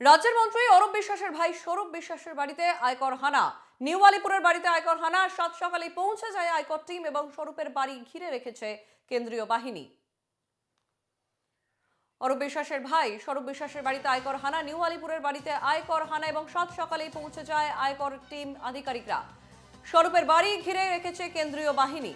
রাজ্যের মন্ত্রী অরূপ বিশ্বাসের ভাই স্বরূপ বিশ্বাসের বাড়িতে আয়কর হানা। নিউ আলিপুরের বাড়িতে আয়কর হানা। সাত সকালে পৌঁছে যায় আয়কর টিম এবং স্বরূপের বাড়ি ঘিরে রেখেছে কেন্দ্রীয় বাহিনী। অরূপ বিশ্বাসের ভাই স্বরূপ বিশ্বাসের বাড়িতে আয়কর হানা। নিউ আলিপুরের বাড়িতে আয়কর হানা এবং সাত সকালেই পৌঁছে যায় আয়কর টিম আধিকারিকরা। স্বরূপের বাড়ি ঘিরে রেখেছে কেন্দ্রীয় বাহিনী।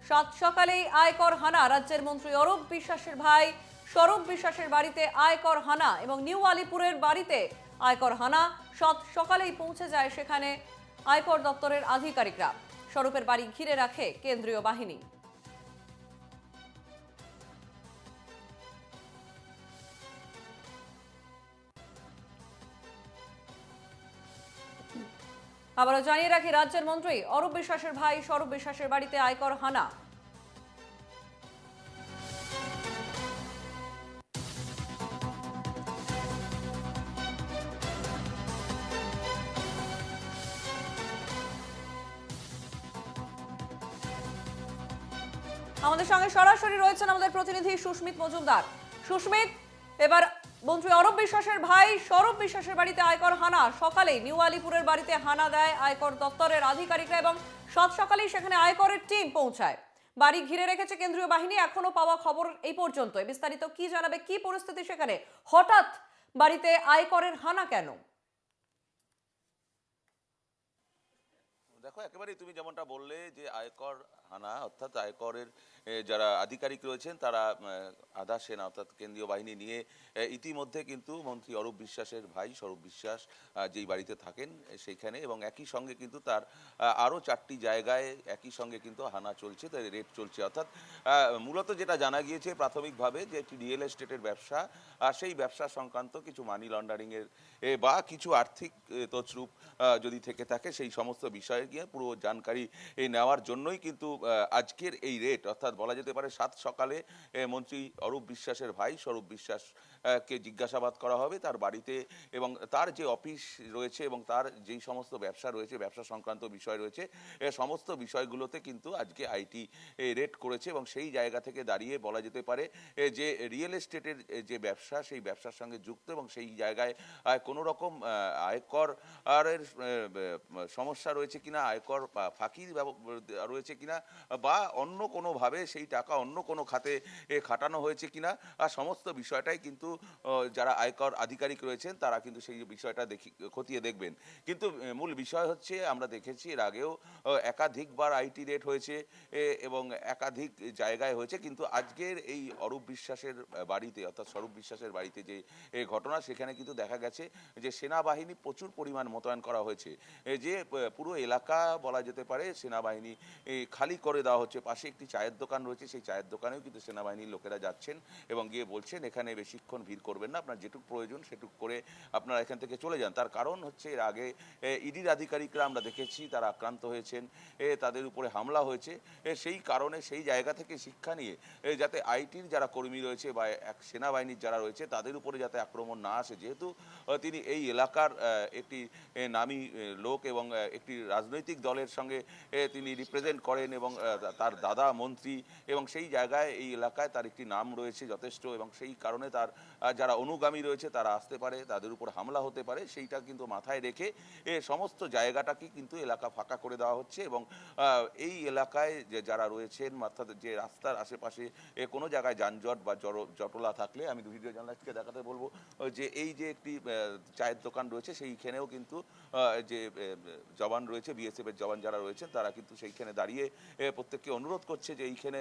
সাত সকালেই আয়কর হানা। রাজ্যের মন্ত্রী অরূপ বিশ্বাসের ভাই স্বরূপ বিশ্বাসের বাড়িতে আয়কর হানা এবং নিউ আলিপুরের বাড়িতে আয়কর হানা। সাত সকালেই পৌঁছে যায় সেখানে আয়কর দপ্তরের আধিকারিকরা। স্বরূপের বাড়ি ঘিরে রাখে কেন্দ্রীয় বাহিনী। আবারও জানিয়ে রাখি, রাজ্যের মন্ত্রী অরূপ বিশ্বাসের ভাই স্বরূপ বিশ্বাসের বাড়িতে আয়কর হানা। আমাদের সঙ্গে সরাসরি রয়েছেন আমাদের প্রতিনিধি সুস্মিত মজুমদার। সুস্মিত, এবার মন্ত্রী অরূপ বিশ্বাসের ভাই স্বরূপ বিশ্বাসের বাড়িতে আয়কর হানা। সকালেই নিউ আলিপুরের বাড়িতে হানা দেয় আয়কর দপ্তরের আধিকারিকরা এবং সাত সকালেই সেখানে আয়করের টিম পৌঁছায়। বাড়ি ঘিরে রেখেছে কেন্দ্রীয় বাহিনী। এখনো পাওয়া খবর এই পর্যন্ত। বিস্তারিত কি জানাবে, কি পরিস্থিতি সেখানে? হঠাৎ বাড়িতে আয়করের হানা কেন? দেখো, একেবারেই তুমি যেমনটা বললে যে আয়কর হানা অর্থাৎ আয়করের যারা আধিকারিক রয়েছেন তারা আধা সেনা অর্থাৎ কেন্দ্রীয় বাহিনী নিয়ে ইতিমধ্যে কিন্তু মন্ত্রী অরূপ বিশ্বাসের ভাই স্বরূপ বিশ্বাস যেই বাড়িতে থাকেন সেইখানে, এবং একই সঙ্গে কিন্তু তার আরও 4টি জায়গায় একই সঙ্গে কিন্তু হানা চলছে, তাই রেড চলছে। অর্থাৎ মূলত যেটা জানা গিয়েছে প্রাথমিকভাবে যে একটি রিয়েল এস্টেটের ব্যবসা, সেই ব্যবসা সংক্রান্ত কিছু মানি লন্ডারিংয়ের বা কিছু আর্থিক তছরূপ যদি থেকে থাকে সেই সমস্ত বিষয়ে গিয়ে পুরো জানকারি নেওয়ার জন্যই কিন্তু আজকের এই রেট। অর্থাৎ বলা যেতে পারে সাত সকালে মন্ত্রী অরূপ বিশ্বাসের ভাই স্বরূপ বিশ্বাস কে জিজ্ঞাসাবাদ করা হবে তার বাড়িতে, এবং তার যে অফিস রয়েছে এবং তার যেই সমস্ত ব্যবসা রয়েছে, ব্যবসা সংক্রান্ত বিষয় রয়েছে, সমস্ত বিষয়গুলোতে কিন্তু আজকে আইটি রেড করেছে। এবং সেই জায়গা থেকে দাঁড়িয়ে বলা যেতে পারে যে রিয়েল এস্টেটের যে ব্যবসা সেই ব্যবসার সঙ্গে যুক্ত, এবং সেই জায়গায় কোনো রকম আয়কর আয়ের সমস্যা রয়েছে কিনা, আয়কর ফাঁকি রয়েছে কিনা, বা অন্য কোনোভাবে সেই টাকা অন্য কোনো খাতে খাটানো হয়েছে কিনা, সমস্ত বিষয়টাই কিন্তু যারা আয়কর আধিকারিক রয়েছেন তারা কিন্তু সেই বিষয়টা খতিয়ে দেখবেন। কিন্তু মূল বিষয় হচ্ছে, আমরা দেখেছি এর আগেও একাধিকবার আইটি রেট হয়েছে এবং একাধিক জায়গায় হয়েছে, কিন্তু আজকের এই অরূপ বিশ্বাসের বাড়িতে অর্থাৎ স্বরূপ বিশ্বাসের বাড়িতে যে ঘটনা, সেখানে কিন্তু দেখা গেছে যে সেনাবাহিনী প্রচুর পরিমাণ মোতায়েন করা হয়েছে। যে পুরো এলাকা বলা যেতে পারে সেনাবাহিনী খালি করে দেওয়া হচ্ছে। পাশে একটি চায়ের দোকান রয়েছে, সেই চায়ের দোকানেও কিন্তু সেনাবাহিনীর লোকেরা যাচ্ছেন এবং গিয়ে বলছেন এখানে বেশিক্ষণ ভিড় করবেন না, আপনার যেটুকু প্রয়োজন সেটুকু করে আপনারা এখান থেকে চলে যান। তার কারণ হচ্ছে এর আগে ইডির আধিকারিকরা আমরা দেখেছি তারা আক্রান্ত হয়েছেন, তাদের উপরে হামলা হয়েছে। সেই কারণে সেই জায়গা থেকে শিক্ষা নিয়ে যাতে আইটির যারা কর্মী রয়েছে বা সেনাবাহিনীর যারা রয়েছে তাদের উপরে যাতে আক্রমণ না আসে, যেহেতু তিনি এই এলাকার একটি নামী লোক এবং একটি রাজনৈতিক দলের সঙ্গে তিনি রিপ্রেজেন্ট করেন, এবং তার দাদা মন্ত্রী, এবং সেই জায়গায় এই এলাকায় তার একটি নাম রয়েছে যথেষ্ট, এবং সেই কারণে তার যারা অনুগামী রয়েছে তারা আসতে পারে, তাদের উপর হামলা হতে পারে, সেইটা কিন্তু মাথায় রেখে সমস্ত জায়গাটাকে কিন্তু এলাকা ফাঁকা করে দেওয়া হচ্ছে। এবং এই এলাকায় যে যারা রয়েছেন অর্থাৎ যে রাস্তার আশেপাশে কোনো জায়গায় যানজট বা জটলা থাকলে, আমি ভিডিও জার্নালিস্টকে দেখাতে বলবো যে এই যে একটি চায়ের দোকান রয়েছে সেইখানেও কিন্তু যে জওয়ান রয়েছে, বিএসএফের জওয়ান যারা রয়েছেন তারা কিন্তু সেইখানে দাঁড়িয়ে প্রত্যেককে অনুরোধ করছে যে এইখানে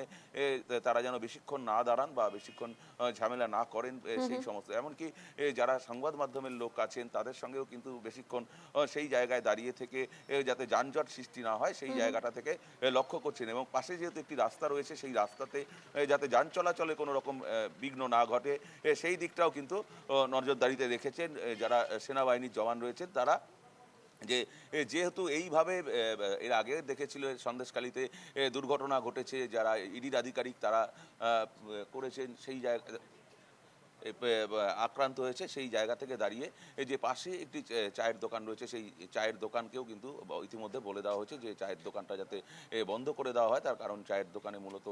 তারা যেন বেশিক্ষণ না দাঁড়ান বা বেশিক্ষণ ঝামেলা না করেন। সেই সমস্ত এমনকি যারা সংবাদ মাধ্যমের লোক আছেন তাদের সঙ্গেও কিন্তু বেশিক্ষণ সেই জায়গায় দাঁড়িয়ে থেকে যাতে যানজট সৃষ্টি না হয় সেই জায়গাটা থেকে লক্ষ্য করছেন, এবং পাশে যেহেতু একটি রাস্তা রয়েছে সেই রাস্তাতে যাতে যান চলাচলে কোনো রকম বিঘ্ন না ঘটে সেই দিকটাও কিন্তু নজরদারিতে রেখেছেন যারা সেনাবাহিনীর জওয়ান রয়েছেন তারা। যে যেহেতু এইভাবে এর আগে দেখেছিল সন্দেশখালিতে দুর্ঘটনা ঘটেছে, যারা ইডির আধিকারিক তারা করেছেন সেই জায়গা। আক্রান্ত হয়েছে সেই জায়গা থেকে দাঁড়িয়ে এই যে পাশে একটি চায়ের দোকান রয়েছে সেই চায়ের দোকানকেও কিন্তু ইতিমধ্যে বলে দেওয়া হয়েছে যে চায়ের দোকানটা যাতে বন্ধ করে দেওয়া হয়, তার কারণ চায়ের দোকানে মূলত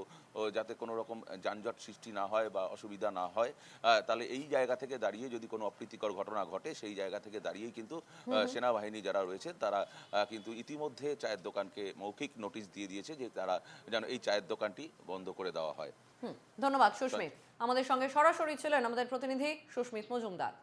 যাতে কোনো রকম যানজট সৃষ্টি না হয় বা অসুবিধা না হয়। তাহলে এই জায়গা থেকে দাঁড়িয়ে যদি কোনো অপ্রীতিকর ঘটনা ঘটে সেই জায়গা থেকে দাঁড়িয়েই কিন্তু সেনাবাহিনী যারা রয়েছে তারা কিন্তু ইতিমধ্যে চায়ের দোকানকে মৌখিক নোটিশ দিয়ে দিয়েছে যে তারা যেন এই চায়ের দোকানটি বন্ধ করে দেওয়া হয়। ধন্যবাদ সুস্মিত। আমাদের সঙ্গে সরাসরি ছিলেন আমাদের প্রতিনিধি সুস্মিত মজুমদার।